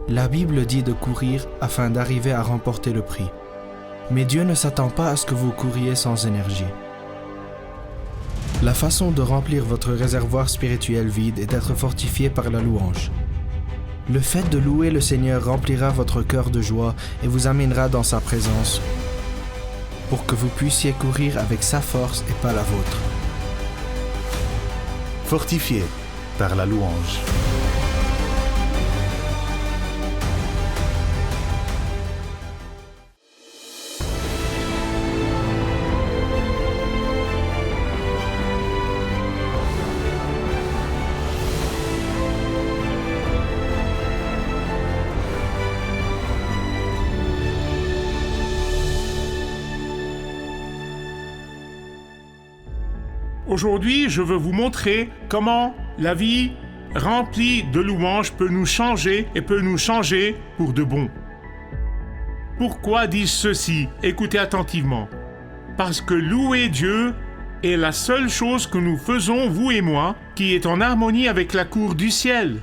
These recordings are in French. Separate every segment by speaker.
Speaker 1: La Bible dit de courir afin d'arriver à remporter le prix. Mais Dieu ne s'attend pas à ce que vous couriez sans énergie. La façon de remplir votre réservoir spirituel vide est d'être fortifié par la louange. Le fait de louer le Seigneur remplira votre cœur de joie et vous amènera dans sa présence pour que vous puissiez courir avec sa force et pas la vôtre.
Speaker 2: Fortifié par la louange.
Speaker 3: Aujourd'hui, je veux vous montrer comment la vie remplie de louanges peut nous changer et peut nous changer pour de bon. Pourquoi dis-je ceci? Écoutez attentivement. Parce que louer Dieu est la seule chose que nous faisons, vous et moi, qui est en harmonie avec la cour du ciel.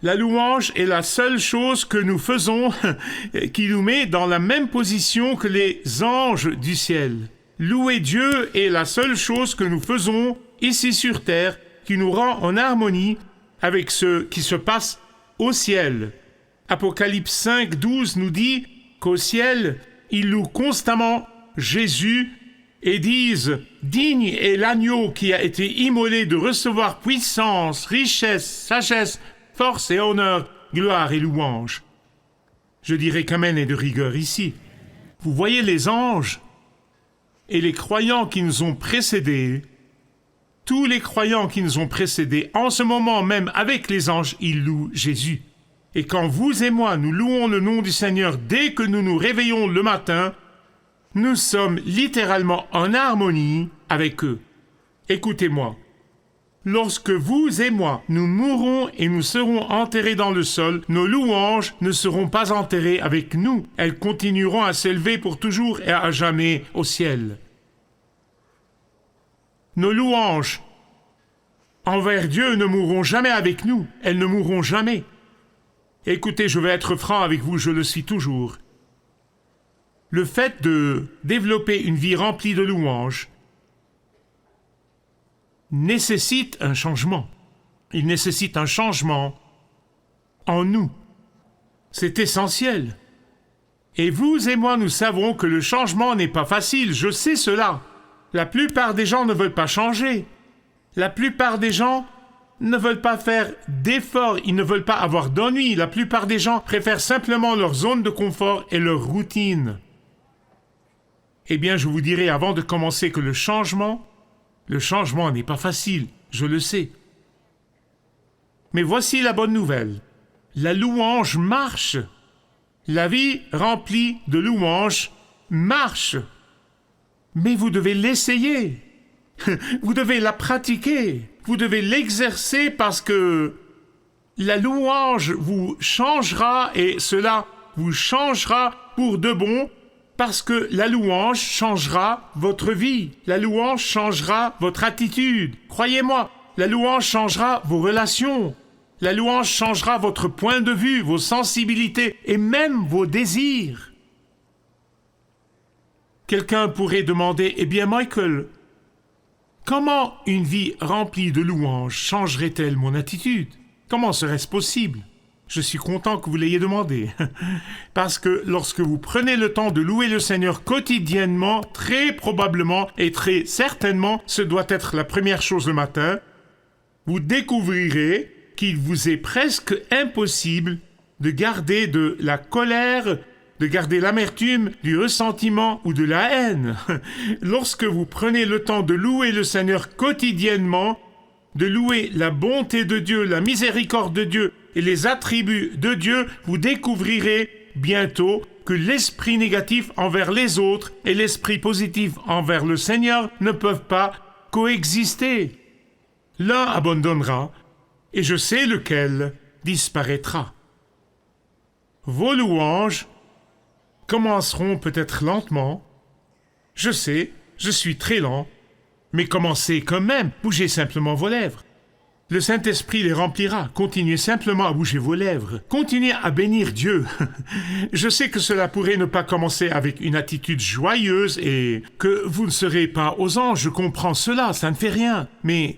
Speaker 3: La louange est la seule chose que nous faisons qui nous met dans la même position que les anges du ciel. Louer Dieu est la seule chose que nous faisons ici sur terre qui nous rend en harmonie avec ce qui se passe au ciel. Apocalypse 5, 12 nous dit qu'au ciel, ils louent constamment Jésus et disent « Digne est l'agneau qui a été immolé de recevoir puissance, richesse, sagesse, force et honneur, gloire et louange. » Je dirais qu'amen est de rigueur ici. Vous voyez les anges et les croyants qui nous ont précédés, tous les croyants qui nous ont précédés, en ce moment même avec les anges, ils louent Jésus. Et quand vous et moi, nous louons le nom du Seigneur dès que nous nous réveillons le matin, nous sommes littéralement en harmonie avec eux. Écoutez-moi. Lorsque vous et moi, nous mourrons et nous serons enterrés dans le sol, nos louanges ne seront pas enterrées avec nous. Elles continueront à s'élever pour toujours et à jamais au ciel. Nos louanges envers Dieu ne mourront jamais avec nous. Elles ne mourront jamais. Écoutez, je vais être franc avec vous, je le suis toujours. Le fait de développer une vie remplie de louanges nécessite un changement. Il nécessite un changement en nous. C'est essentiel. Et vous et moi, nous savons que le changement n'est pas facile. Je sais cela. La plupart des gens ne veulent pas changer. La plupart des gens ne veulent pas faire d'efforts. Ils ne veulent pas avoir d'ennui. La plupart des gens préfèrent simplement leur zone de confort et leur routine. Eh bien, je vous dirai avant de commencer que le changement n'est pas facile, je le sais. Mais voici la bonne nouvelle. La louange marche. La vie remplie de louanges marche. Mais vous devez l'essayer. Vous devez la pratiquer. Vous devez l'exercer parce que la louange vous changera et cela vous changera pour de bon. Parce que la louange changera votre vie. La louange changera votre attitude. Croyez-moi, la louange changera vos relations. La louange changera votre point de vue, vos sensibilités et même vos désirs. Quelqu'un pourrait demander, « Eh bien, Michael, comment une vie remplie de louanges changerait-elle mon attitude? Comment serait-ce possible ?» Je suis content que vous l'ayez demandé. Parce que lorsque vous prenez le temps de louer le Seigneur quotidiennement, très probablement et très certainement, ce doit être la première chose le matin, vous découvrirez qu'il vous est presque impossible de garder de la colère, de garder l'amertume, du ressentiment ou de la haine. Lorsque vous prenez le temps de louer le Seigneur quotidiennement, de louer la bonté de Dieu, la miséricorde de Dieu et les attributs de Dieu, vous découvrirez bientôt que l'esprit négatif envers les autres et l'esprit positif envers le Seigneur ne peuvent pas coexister. L'un abandonnera, et je sais lequel disparaîtra. Vos louanges commenceront peut-être lentement. Je sais, je suis très lent, mais commencez quand même, bougez simplement vos lèvres. Le Saint-Esprit les remplira. Continuez simplement à bouger vos lèvres. Continuez à bénir Dieu. Je sais que cela pourrait ne pas commencer avec une attitude joyeuse et que vous ne serez pas aux anges. Je comprends cela, ça ne fait rien. Mais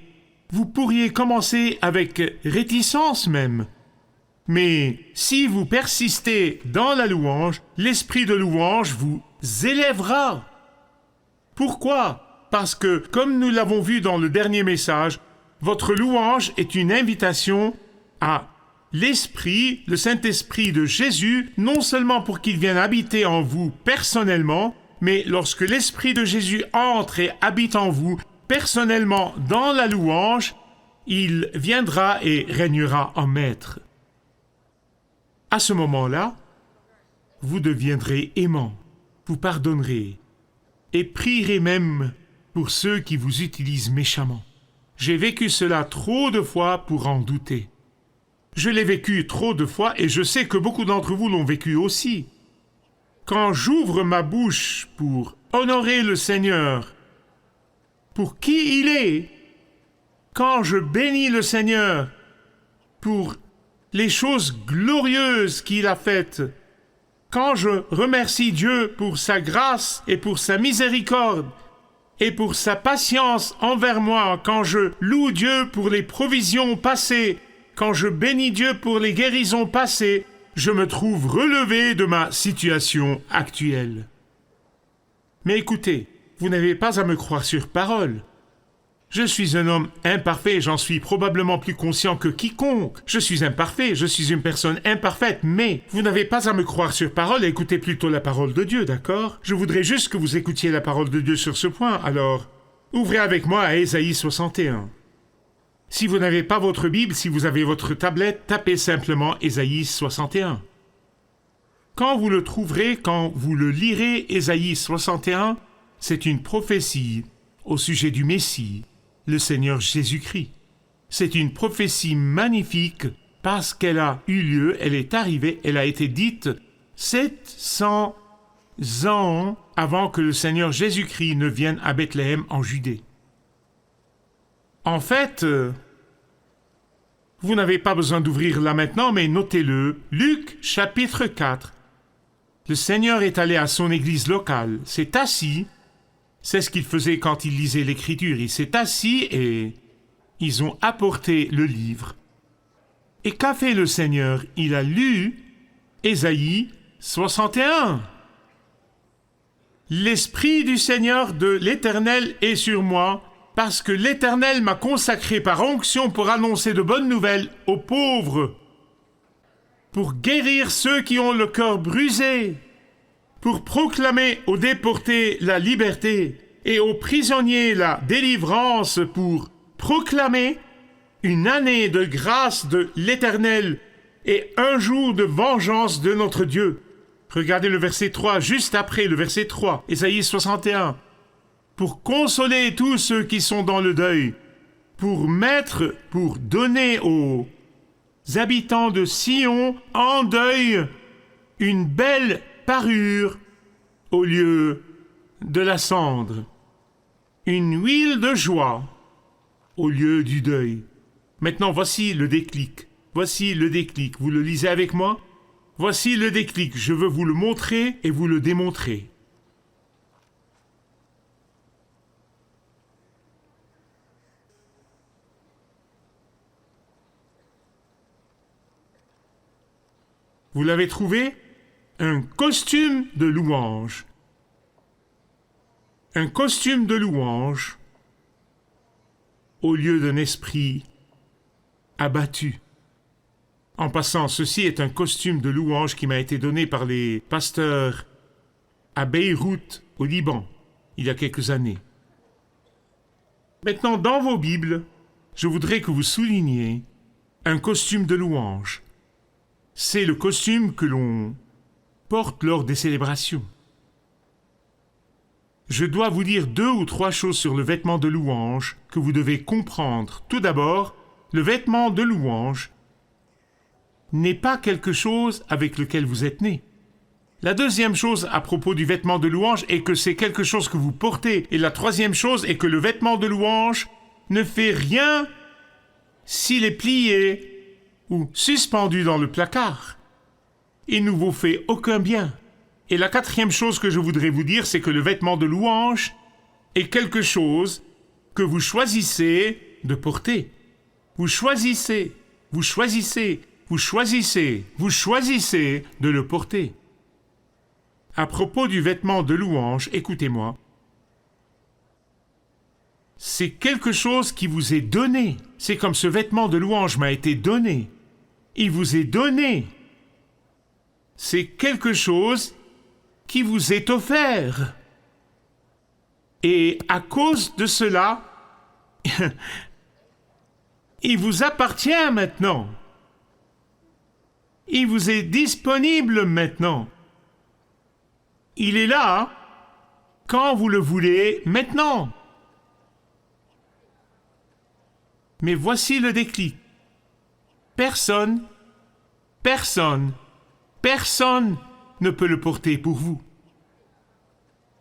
Speaker 3: vous pourriez commencer avec réticence même. Mais si vous persistez dans la louange, l'esprit de louange vous élèvera. Pourquoi? Parce que, comme nous l'avons vu dans le dernier message, votre louange est une invitation à l'Esprit, le Saint-Esprit de Jésus, non seulement pour qu'il vienne habiter en vous personnellement, mais lorsque l'Esprit de Jésus entre et habite en vous personnellement dans la louange, il viendra et régnera en maître. À ce moment-là, vous deviendrez aimant, vous pardonnerez et prierez même pour ceux qui vous utilisent méchamment. J'ai vécu cela trop de fois pour en douter. Je l'ai vécu trop de fois et je sais que beaucoup d'entre vous l'ont vécu aussi. Quand j'ouvre ma bouche pour honorer le Seigneur, pour qui il est, quand je bénis le Seigneur pour les choses glorieuses qu'il a faites, quand je remercie Dieu pour sa grâce et pour sa miséricorde, et pour sa patience envers moi, quand je loue Dieu pour les provisions passées, quand je bénis Dieu pour les guérisons passées, je me trouve relevé de ma situation actuelle. Mais écoutez, vous n'avez pas à me croire sur parole. Je suis un homme imparfait, j'en suis probablement plus conscient que quiconque. Je suis imparfait, je suis une personne imparfaite, mais vous n'avez pas à me croire sur parole et écoutez plutôt la parole de Dieu, d'accord? Je voudrais juste que vous écoutiez la parole de Dieu sur ce point, alors ouvrez avec moi à Ésaïe 61. Si vous n'avez pas votre Bible, si vous avez votre tablette, tapez simplement Ésaïe 61. Quand vous le trouverez, quand vous le lirez, Ésaïe 61, c'est une prophétie au sujet du Messie, le Seigneur Jésus-Christ. C'est une prophétie magnifique parce qu'elle a eu lieu, elle est arrivée, elle a été dite 700 ans avant que le Seigneur Jésus-Christ ne vienne à Bethléem en Judée. En fait, vous n'avez pas besoin d'ouvrir là maintenant, mais notez-le. Luc, chapitre 4. Le Seigneur est allé à son église locale, s'est assis. C'est ce qu'il faisait quand il lisait l'Écriture. Il s'est assis et ils ont apporté le livre. Et qu'a fait le Seigneur? Il a lu Ésaïe 61. L'Esprit du Seigneur de l'Éternel est sur moi, parce que l'Éternel m'a consacré par onction pour annoncer de bonnes nouvelles aux pauvres, pour guérir ceux qui ont le cœur brisé, pour proclamer aux déportés la liberté et aux prisonniers la délivrance, pour proclamer une année de grâce de l'Éternel et un jour de vengeance de notre Dieu. Regardez le verset 3, juste après le verset 3, Ésaïe 61. Pour consoler tous ceux qui sont dans le deuil, pour donner aux habitants de Sion en deuil une belle parure au lieu de la cendre, une huile de joie au lieu du deuil. Maintenant, voici le déclic. Voici le déclic. Vous le lisez avec moi? Voici le déclic. Je veux vous le montrer et vous le démontrer. Vous l'avez trouvé? Un costume de louange. Un costume de louange au lieu d'un esprit abattu. En passant, ceci est un costume de louange qui m'a été donné par les pasteurs à Beyrouth, au Liban, il y a quelques années. Maintenant, dans vos Bibles, je voudrais que vous souligniez un costume de louange. C'est le costume que l'on porte lors des célébrations. Je dois vous dire 2 ou 3 choses sur le vêtement de louange que vous devez comprendre. Tout d'abord, le vêtement de louange n'est pas quelque chose avec lequel vous êtes né. La deuxième chose à propos du vêtement de louange est que c'est quelque chose que vous portez. Et la troisième chose est que le vêtement de louange ne fait rien s'il est plié ou suspendu dans le placard, il ne vous fait aucun bien. Et la quatrième chose que je voudrais vous dire, c'est que le vêtement de louange est quelque chose que vous choisissez de porter. Vous choisissez de le porter. À propos du vêtement de louange, écoutez-moi. C'est quelque chose qui vous est donné. C'est comme ce vêtement de louange m'a été donné. Il vous est donné. C'est quelque chose qui vous est offert. Et à cause de cela, il vous appartient maintenant. Il vous est disponible maintenant. Il est là quand vous le voulez maintenant. Mais voici le déclic. Personne ne peut le porter pour vous.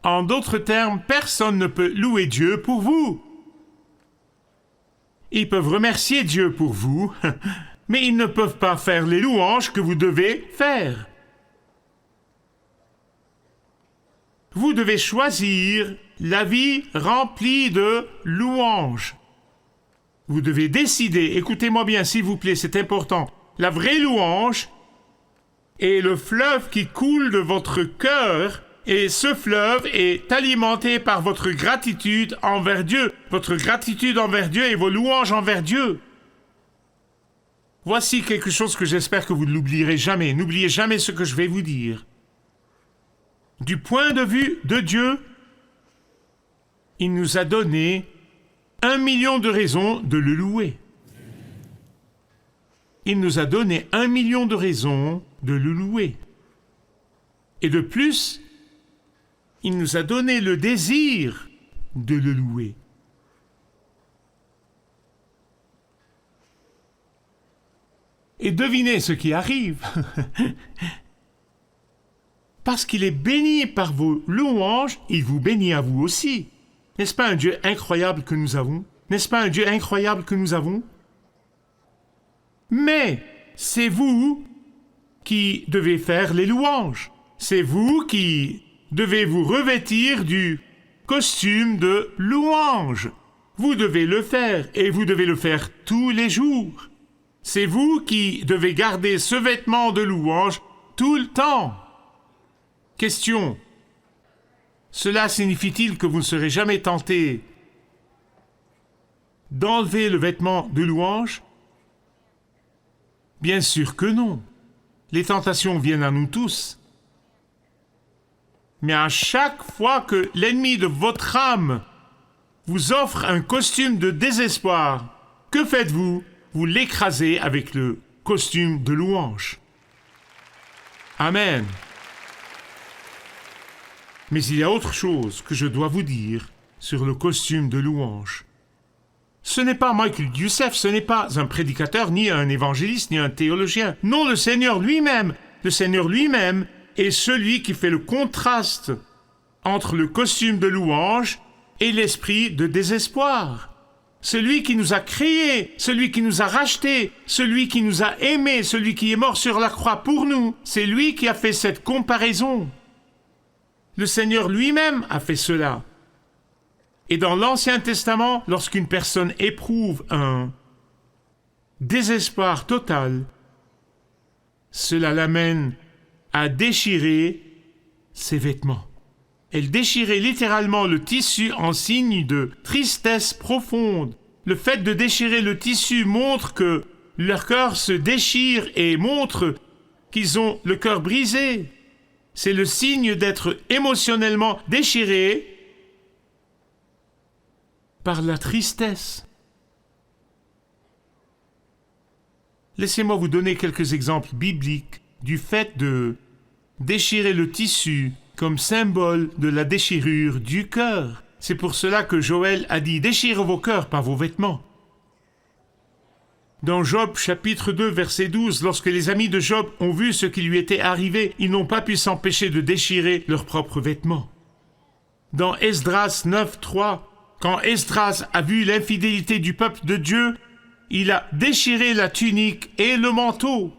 Speaker 3: En d'autres termes, personne ne peut louer Dieu pour vous. Ils peuvent remercier Dieu pour vous, mais ils ne peuvent pas faire les louanges que vous devez faire. Vous devez choisir la vie remplie de louanges. Vous devez décider, écoutez-moi bien s'il vous plaît, c'est important. La vraie louange est le fleuve qui coule de votre cœur, et ce fleuve est alimenté par votre gratitude envers Dieu. Votre gratitude envers Dieu et vos louanges envers Dieu. Voici quelque chose que j'espère que vous ne l'oublierez jamais. N'oubliez jamais ce que je vais vous dire. Du point de vue de Dieu, il nous a donné 1 million de raisons de le louer. Il nous a donné 1 million de raisons de le louer. Et de plus, il nous a donné le désir de le louer. Et devinez ce qui arrive. Parce qu'il est béni par vos louanges, il vous bénit à vous aussi. N'est-ce pas un Dieu incroyable que nous avons? N'est-ce pas un Dieu incroyable que nous avons? Mais c'est vous qui devez faire les louanges. C'est vous qui devez vous revêtir du costume de louange. Vous devez le faire et vous devez le faire tous les jours. C'est vous qui devez garder ce vêtement de louange tout le temps. Question. Cela signifie-t-il que vous ne serez jamais tenté d'enlever le vêtement de louange? Bien sûr que non. Les tentations viennent à nous tous. Mais à chaque fois que l'ennemi de votre âme vous offre un costume de désespoir, que faites-vous? Vous l'écrasez avec le costume de louange. Amen. Mais il y a autre chose que je dois vous dire sur le costume de louange. Ce n'est pas Michael Youssef, ce n'est pas un prédicateur, ni un évangéliste, ni un théologien. Non, le Seigneur lui-même est celui qui fait le contraste entre le costume de louange et l'esprit de désespoir. Celui qui nous a créés, celui qui nous a rachetés, celui qui nous a aimés, celui qui est mort sur la croix pour nous, c'est lui qui a fait cette comparaison. Le Seigneur lui-même a fait cela. Et dans l'Ancien Testament, lorsqu'une personne éprouve un désespoir total, cela l'amène à déchirer ses vêtements. Elle déchirait littéralement le tissu en signe de tristesse profonde. Le fait de déchirer le tissu montre que leur cœur se déchire et montre qu'ils ont le cœur brisé. C'est le signe d'être émotionnellement déchiré par la tristesse. Laissez-moi vous donner quelques exemples bibliques du fait de déchirer le tissu comme symbole de la déchirure du cœur. C'est pour cela que Joël a dit « Déchirez vos cœurs par vos vêtements ». Dans Job chapitre 2 verset 12, lorsque les amis de Job ont vu ce qui lui était arrivé, ils n'ont pas pu s'empêcher de déchirer leurs propres vêtements. Dans Esdras 9, 3, quand Esdras a vu l'infidélité du peuple de Dieu, il a déchiré la tunique et le manteau.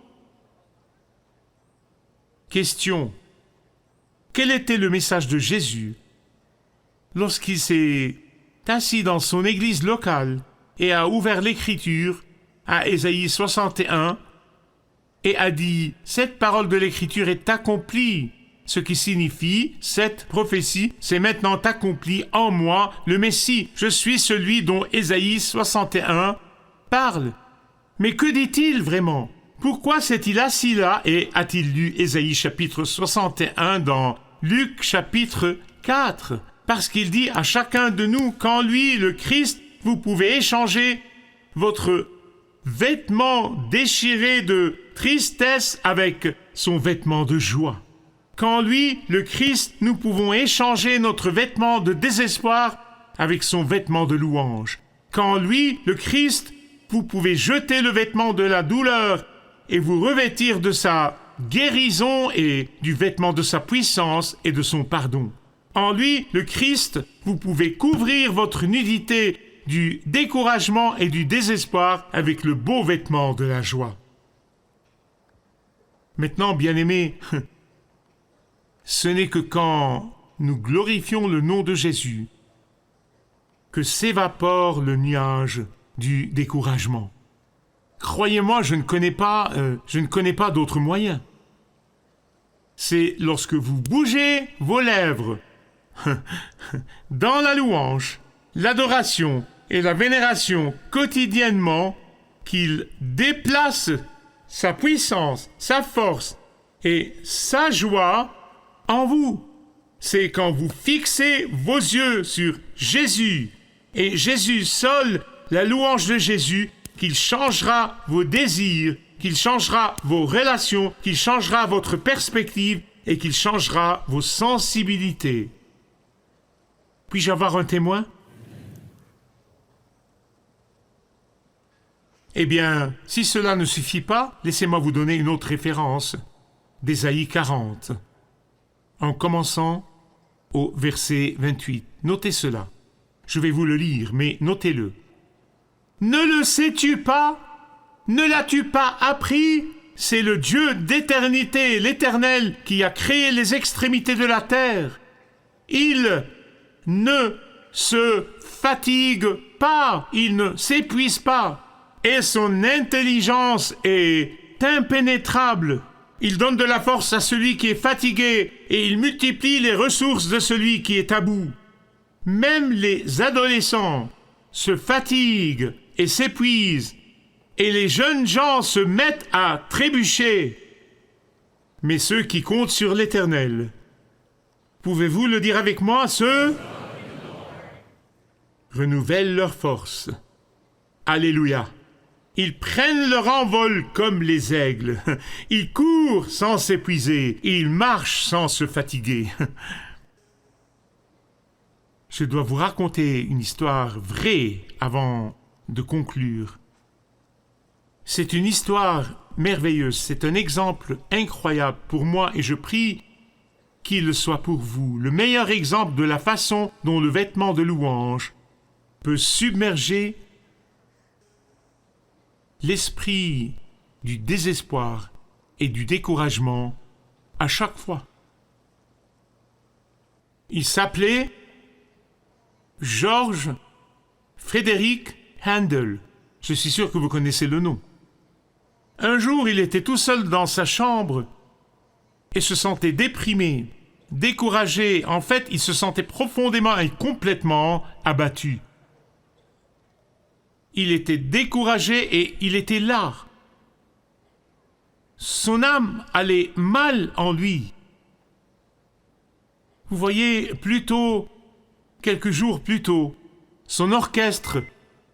Speaker 3: Question. Quel était le message de Jésus lorsqu'il s'est assis dans son église locale et a ouvert l'écriture à Ésaïe 61 et a dit « Cette parole de l'écriture est accomplie », ce qui signifie « Cette prophétie s'est maintenant accomplie en moi, le Messie. Je suis celui dont Ésaïe 61 parle. » Mais que dit-il vraiment? Pourquoi s'est-il assis là et a-t-il lu Ésaïe chapitre 61 dans Luc chapitre 4? Parce qu'il dit à chacun de nous qu'en lui, le Christ, vous pouvez échanger votre vêtement déchiré de tristesse avec son vêtement de joie. Qu'en lui, le Christ, nous pouvons échanger notre vêtement de désespoir avec son vêtement de louange. Qu'en lui, le Christ, vous pouvez jeter le vêtement de la douleur et vous revêtir de sa guérison et du vêtement de sa puissance et de son pardon. En lui, le Christ, vous pouvez couvrir votre nudité du découragement et du désespoir avec le beau vêtement de la joie. Maintenant, bien-aimés, ce n'est que quand nous glorifions le nom de Jésus que s'évapore le nuage du découragement. Croyez-moi, je ne connais pas d'autre moyen. C'est lorsque vous bougez vos lèvres dans la louange, l'adoration et la vénération quotidiennement qu'il déplace sa puissance, sa force et sa joie en vous. C'est quand vous fixez vos yeux sur Jésus et Jésus seul, la louange de Jésus, qu'il changera vos désirs, qu'il changera vos relations, qu'il changera votre perspective et qu'il changera vos sensibilités. Puis-je avoir un témoin? Eh bien, si cela ne suffit pas, laissez-moi vous donner une autre référence d'Ésaïe 40, en commençant au verset 28. Notez cela. Je vais vous le lire, mais notez-le. « Ne le sais-tu pas? Ne l'as-tu pas appris? C'est le Dieu d'éternité, l'Éternel, qui a créé les extrémités de la terre. Il ne se fatigue pas, il ne s'épuise pas, et son intelligence est impénétrable. Il donne de la force à celui qui est fatigué, et il multiplie les ressources de celui qui est à bout. Même les adolescents se fatiguent et s'épuisent, et les jeunes gens se mettent à trébucher. Mais ceux qui comptent sur l'Éternel, pouvez-vous le dire avec moi, ceux renouvellent leur force. Alléluia. Ils prennent leur envol comme les aigles. Ils courent sans s'épuiser. Ils marchent sans se fatiguer. Je dois vous raconter une histoire vraie avant de conclure. C'est une histoire merveilleuse. C'est un exemple incroyable pour moi et je prie qu'il le soit pour vous. Le meilleur exemple de la façon dont le vêtement de louange peut submerger l'esprit du désespoir et du découragement à chaque fois. Il s'appelait George Frédéric Handel. Je suis sûr que vous connaissez le nom. Un jour, il était tout seul dans sa chambre et se sentait déprimé, découragé. En fait, il se sentait profondément et complètement abattu. Il était découragé et il était là. Son âme allait mal en lui. Vous voyez, quelques jours plus tôt, son orchestre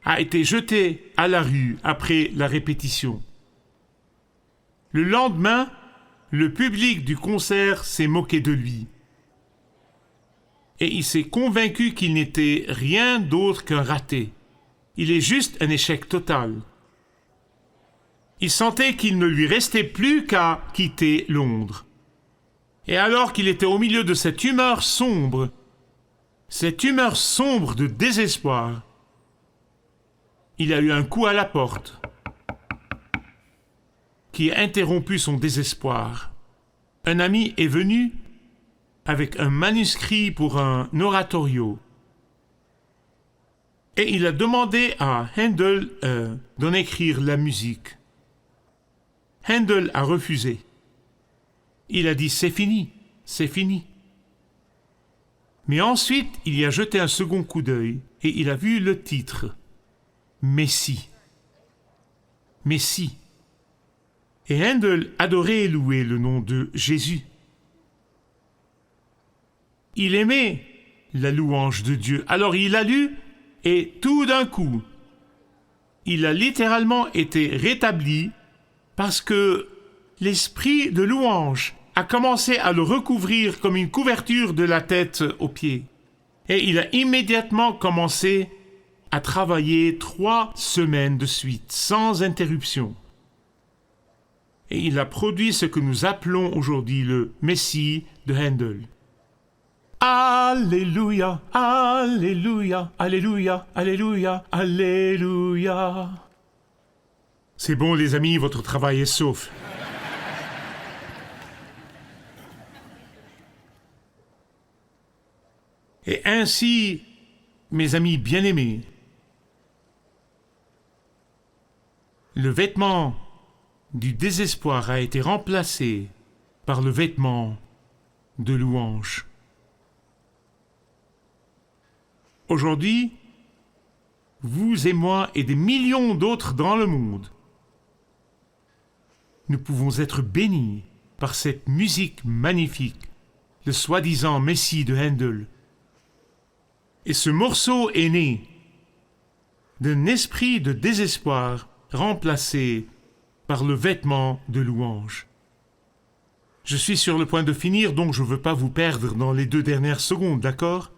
Speaker 3: a été jeté à la rue après la répétition. Le lendemain, le public du concert s'est moqué de lui. Et il s'est convaincu qu'il n'était rien d'autre qu'un raté. Il est juste un échec total. Il sentait qu'il ne lui restait plus qu'à quitter Londres. Et alors qu'il était au milieu de cette humeur sombre de désespoir, il a eu un coup à la porte qui a interrompu son désespoir. Un ami est venu avec un manuscrit pour un oratorio et il a demandé à Handel d'en écrire la musique. Handel a refusé. Il a dit « c'est fini, c'est fini ». Mais ensuite, il y a jeté un second coup d'œil et il a vu le titre « Messie ». Messie. Et Handel adorait et louait le nom de Jésus. Il aimait la louange de Dieu. Alors il a lu et tout d'un coup, il a littéralement été rétabli parce que l'esprit de louange a commencé à le recouvrir comme une couverture de la tête aux pieds. Et il a immédiatement commencé à travailler 3 semaines de suite, sans interruption. Et il a produit ce que nous appelons aujourd'hui le Messie de Handel. Alléluia, Alléluia, Alléluia, Alléluia, Alléluia. C'est bon les amis, votre travail est sauf. Et ainsi, mes amis bien-aimés, le vêtement du désespoir a été remplacé par le vêtement de louange. Aujourd'hui, vous et moi et des millions d'autres dans le monde, nous pouvons être bénis par cette musique magnifique, le soi-disant Messie de Handel. Et ce morceau est né d'un esprit de désespoir remplacé par le vêtement de louange. Je suis sur le point de finir, donc je ne veux pas vous perdre dans les 2 dernières secondes, d'accord?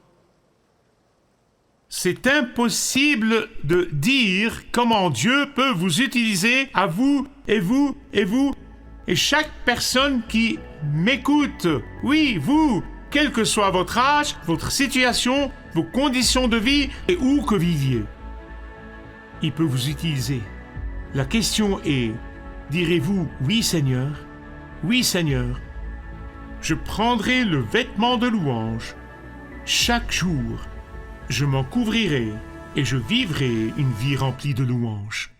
Speaker 3: C'est impossible de dire comment Dieu peut vous utiliser à vous, et vous, et vous, et chaque personne qui m'écoute. Oui, vous, quel que soit votre âge, votre situation, vos conditions de vie et où que viviez. Il peut vous utiliser. La question est, direz-vous « Oui Seigneur, oui Seigneur, je prendrai le vêtement de louange. Chaque jour, je m'en couvrirai et je vivrai une vie remplie de louanges. »